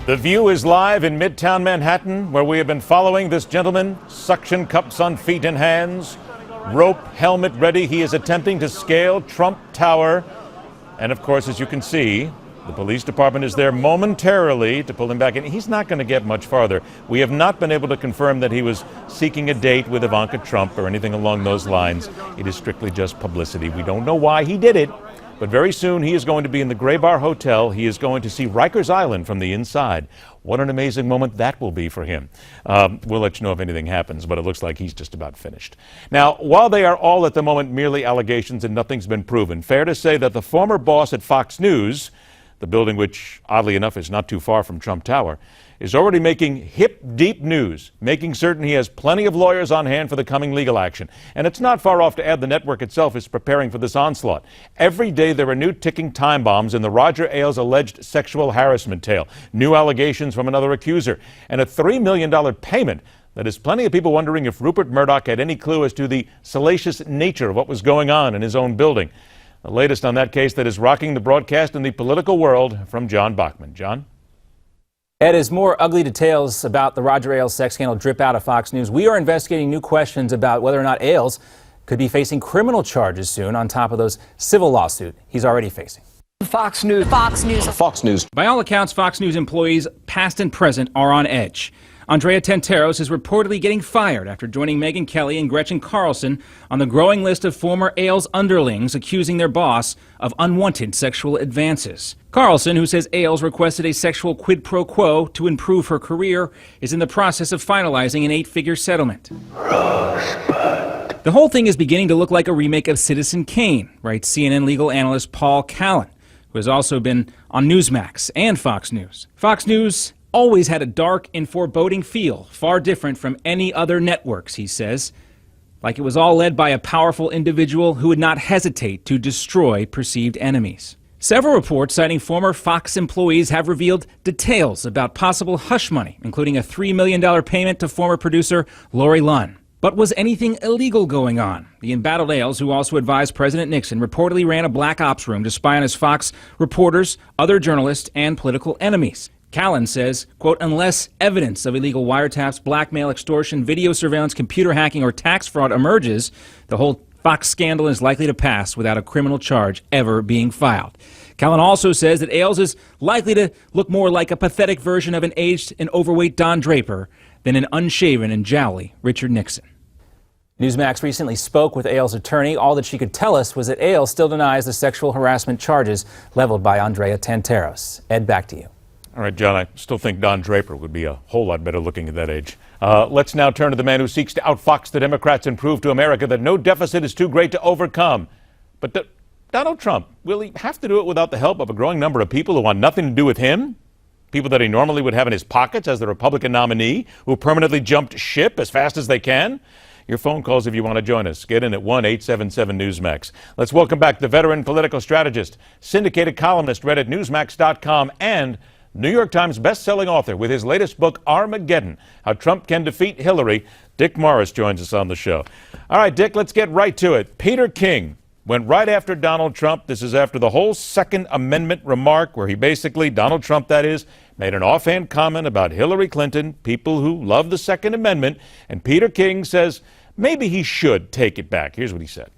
The View is live in Midtown Manhattan, where we have been following this gentleman. Suction cups on feet and hands, rope, helmet ready. He is attempting to scale Trump Tower. And of course, as you can see, the police department is there momentarily to pull him back in. He's not going to get much farther. We have not been able to confirm that he was seeking a date with Ivanka Trump or anything along those lines. It is strictly just publicity. We don't know why he did it. But very soon he is going to be in the Gray Bar Hotel. He is going to see Rikers Island from the inside. What an amazing moment that will be for him. We'll let you know if anything happens, but it looks like he's just about finished. Now, while they are all at the moment merely allegations and nothing's been proven, fair to say that the former boss at Fox News, the building which, oddly enough, is not too far from Trump Tower, is already making hip, deep news, making certain he has plenty of lawyers on hand for the coming legal action. And it's not far off to add the network itself is preparing for this onslaught. Every day there are new ticking time bombs in the Roger Ailes alleged sexual harassment tale, new allegations from another accuser, and a $3 million payment that has plenty of people wondering if Rupert Murdoch had any clue as to the salacious nature of what was going on in his own building. The latest on that case that is rocking the broadcast and the political world from John Bachman. John? Ed, as more ugly details about the Roger Ailes sex scandal drip out of Fox News, we are investigating new questions about whether or not Ailes could be facing criminal charges soon on top of those civil lawsuit he's already facing. Fox News. Fox News. Fox News. By all accounts, Fox News employees, past and present, are on edge. Andrea Tantaros is reportedly getting fired after joining Megyn Kelly and Gretchen Carlson on the growing list of former Ailes underlings accusing their boss of unwanted sexual advances. Carlson, who says Ailes requested a sexual quid pro quo to improve her career, is in the process of finalizing an 8-figure settlement. Rosebud. The whole thing is beginning to look like a remake of Citizen Kane, writes CNN legal analyst Paul Callan, who has also been on Newsmax and Fox News. Fox News always had a dark and foreboding feel, far different from any other networks, he says. Like it was all led by a powerful individual who would not hesitate to destroy perceived enemies. Several reports citing former Fox employees have revealed details about possible hush money, including a $3 million payment to former producer Lori Lunn. But was anything illegal going on? The embattled Ailes, who also advised President Nixon, reportedly ran a black ops room to spy on his Fox reporters, other journalists, and political enemies. Callan says, quote, unless evidence of illegal wiretaps, blackmail, extortion, video surveillance, computer hacking, or tax fraud emerges, the whole Fox scandal is likely to pass without a criminal charge ever being filed. Callan also says that Ailes is likely to look more like a pathetic version of an aged and overweight Don Draper than an unshaven and jowly Richard Nixon. Newsmax recently spoke with Ailes' attorney. All that she could tell us was that Ailes still denies the sexual harassment charges leveled by Andrea Tantaros. Ed, back to you. All right, John, I still think Don Draper would be a whole lot better looking at that age. Let's now turn to the man who seeks to outfox the Democrats and prove to America that no deficit is too great to overcome. But Donald Trump, will he have to do it without the help of a growing number of people who want nothing to do with him? People that he normally would have in his pockets as the Republican nominee, who permanently jumped ship as fast as they can? Your phone calls if you want to join us. Get in at 1-877-NEWSMAX. Let's welcome back the veteran political strategist, syndicated columnist, read at Newsmax.com, and New York Times best-selling author with his latest book, Armageddon, How Trump Can Defeat Hillary. Dick Morris joins us on the show. All right, Dick, let's get right to it. Peter King went right after Donald Trump. This is after the whole Second Amendment remark where he basically, Donald Trump that is, made an offhand comment about Hillary Clinton, people who love the Second Amendment, and Peter King says maybe he should take it back. Here's what he said.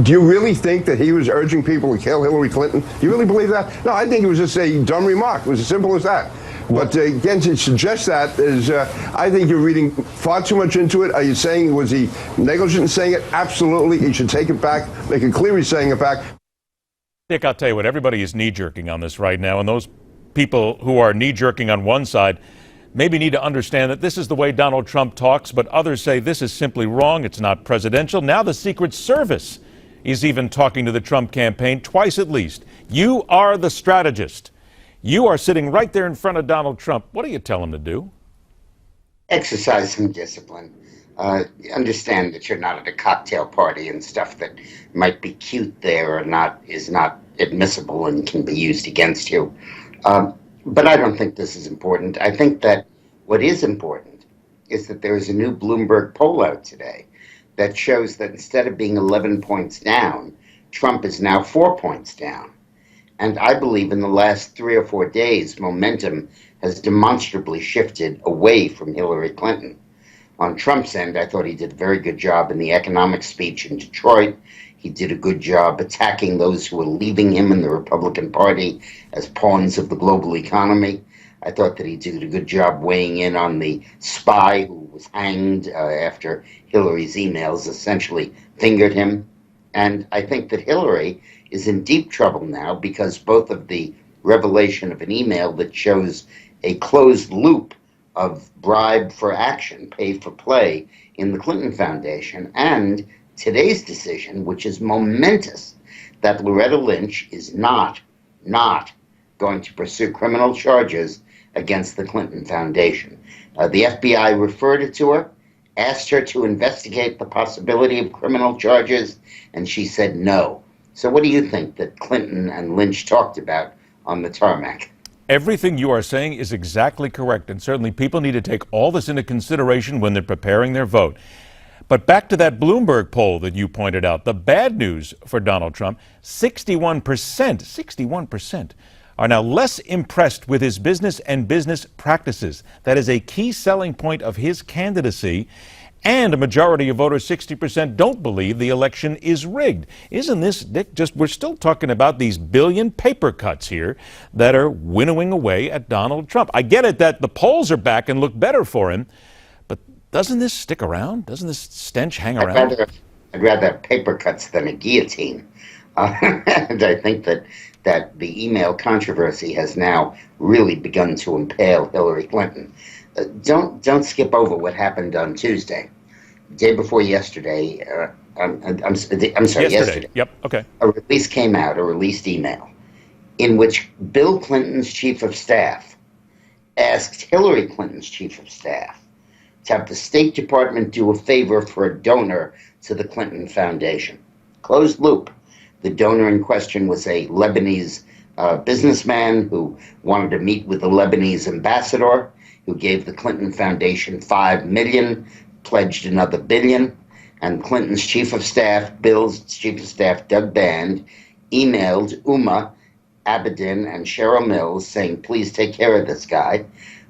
Do you really think that he was urging people to kill Hillary Clinton? Do you really believe that? No, I think it was just a dumb remark. It was as simple as that. But again, to suggest that is, I think you're reading far too much into it. Are you saying, was he negligent in saying it? Absolutely. He should take it back, make it clear he's saying it back. Dick, I'll tell you what, everybody is knee-jerking on this right now, and those people who are knee-jerking on one side maybe need to understand that this is the way Donald Trump talks, but others say this is simply wrong. It's not presidential. Now the Secret Service is even talking to the Trump campaign twice at least. You are the strategist. You are sitting right there in front of Donald Trump. What do you tell him to do? Exercise some discipline. Understand that you're not at a cocktail party and stuff that might be cute there or is not admissible and can be used against you. But I don't think this is important. I think that what is important is that there is a new Bloomberg poll out today that shows that instead of being 11 points down, Trump is now 4 points down. And I believe in the last 3 or 4 days, momentum has demonstrably shifted away from Hillary Clinton. On Trump's end, I thought he did a very good job in the economic speech in Detroit. He did a good job attacking those who were leaving him in the Republican Party as pawns of the global economy. I thought that he did a good job weighing in on the spy who was hanged after Hillary's emails essentially fingered him. And I think that Hillary is in deep trouble now because both of the revelation of an email that shows a closed loop of bribe for action, pay for play in the Clinton Foundation, and today's decision, which is momentous, that Loretta Lynch is not going to pursue criminal charges against the Clinton Foundation. The FBI referred it to her, asked her to investigate the possibility of criminal charges, and she said no. So what do you think that Clinton and Lynch talked about on the tarmac? Everything you are saying is exactly correct, and certainly people need to take all this into consideration when they're preparing their vote. But back to that Bloomberg poll that you pointed out, the bad news for Donald Trump, 61% are now less impressed with his business and business practices. That is a key selling point of his candidacy. And a majority of voters, 60%, don't believe the election is rigged. Isn't this, Dick, we're still talking about these billion paper cuts here that are winnowing away at Donald Trump. I get it that the polls are back and look better for him, but doesn't this stick around? Doesn't this stench hang around? I'd rather have paper cuts than a guillotine. And I think that the email controversy has now really begun to impale Hillary Clinton. Don't skip over what happened on Tuesday, day before yesterday. I'm sorry, yesterday. Yep. Okay. A release came out, a released email, in which Bill Clinton's chief of staff asked Hillary Clinton's chief of staff to have the State Department do a favor for a donor to the Clinton Foundation. Closed loop. The donor in question was a Lebanese businessman who wanted to meet with the Lebanese ambassador, who gave the Clinton Foundation $5 million, pledged another $1 billion, and Clinton's chief of staff, Bill's chief of staff, Doug Band, emailed Uma Abedin and Cheryl Mills saying, please take care of this guy.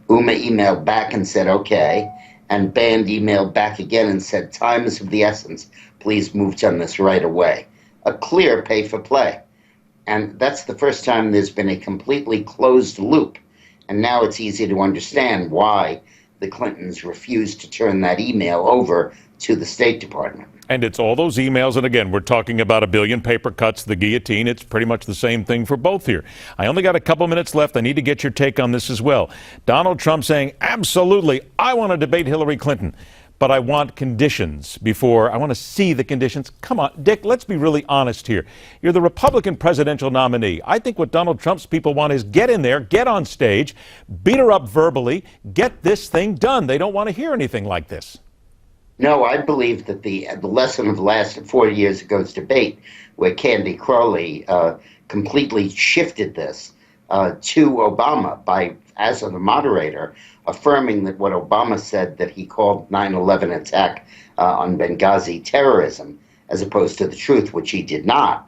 Uma emailed back and said, okay, and Band emailed back again and said, time is of the essence, please move on this right away. A clear pay for play. And that's the first time there's been a completely closed loop. And now it's easy to understand why the Clintons refused to turn that email over to the State Department. And it's all those emails. And again, we're talking about 1 billion paper cuts, the guillotine. It's pretty much the same thing for both here. I only got a couple minutes left. I need to get your take on this as well. Donald Trump saying, absolutely, I want to debate Hillary Clinton, but I want conditions before. I want to see the conditions. Come on, Dick, let's be really honest here. You're the Republican presidential nominee. I think what Donald Trump's people want is get in there, get on stage, beat her up verbally, get this thing done. They don't want to hear anything like this. No, I believe that the lesson of the last 4 years ago's debate, where Candy Crowley completely shifted this to Obama by, as the moderator, affirming that what Obama said that he called 9/11 attack on Benghazi terrorism, as opposed to the truth, which he did not,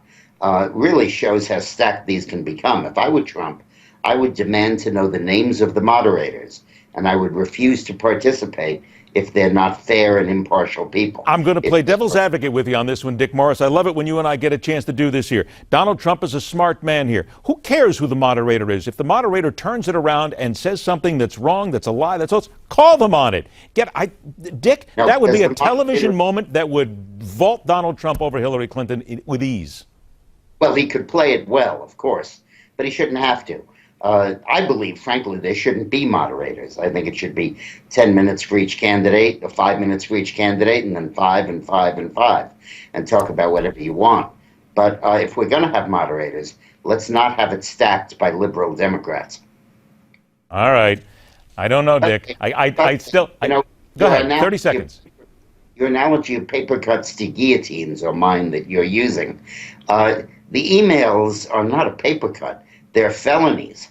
really shows how stacked these can become. If I were Trump, I would demand to know the names of the moderators, and I would refuse to participate if they're not fair and impartial people. I'm going to play devil's advocate with you on this one, Dick Morris. I love it when you and I get a chance to do this here. Donald Trump is a smart man here. Who cares who the moderator is? If the moderator turns it around and says something that's wrong, that's a lie, that's false, call them on it. Dick, No, that would be as a the television moderator- moment that would vault Donald Trump over Hillary Clinton with ease. Well, he could play it well, of course, but he shouldn't have to. I believe, frankly, there shouldn't be moderators. I think it should be 10 minutes for each candidate, or 5 minutes for each candidate, and then 5 and 5 and 5, and talk about whatever you want. But if we're going to have moderators, let's not have it stacked by liberal Democrats. All right. I don't know, Dick. I still... Go ahead, 30 seconds. Your analogy of paper cuts to guillotines are mine that you're using. The emails are not a paper cut. They're felonies.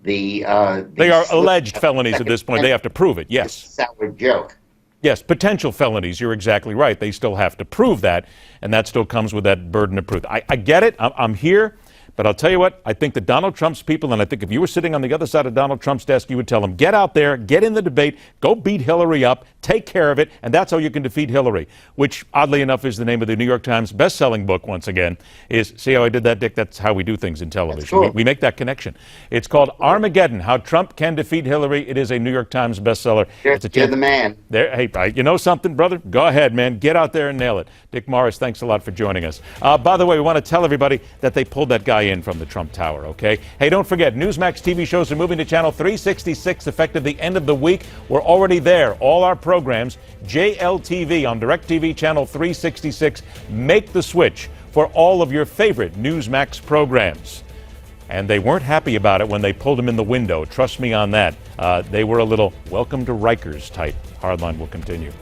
They are alleged felonies at this point. They have to prove it, yes. Sour joke. Yes, potential felonies. You're exactly right. They still have to prove that, and that still comes with that burden of proof. I get it. I'm here. But I'll tell you what, I think that Donald Trump's people, and I think if you were sitting on the other side of Donald Trump's desk, you would tell him, get out there, get in the debate, go beat Hillary up, take care of it, and that's how you can defeat Hillary, which, oddly enough, is the name of the New York Times best-selling book, once again, is, see how I did that, Dick? That's how we do things in television. Cool. We make that connection. It's called Armageddon, How Trump Can Defeat Hillary. It is a New York Times bestseller. You're the man. There, hey, you know something, brother? Go ahead, man. Get out there and nail it. Dick Morris, thanks a lot for joining us. By the way, we want to tell everybody that they pulled that guy in from the Trump Tower, okay? Hey, don't forget, Newsmax TV shows are moving to channel 366 effective the end of the week. We're already there. All our programs, JLTV on DirecTV channel 366. Make the switch for all of your favorite Newsmax programs. And they weren't happy about it when they pulled him in the window. Trust me on that. They were a little welcome to Rikers type. Hardline will continue.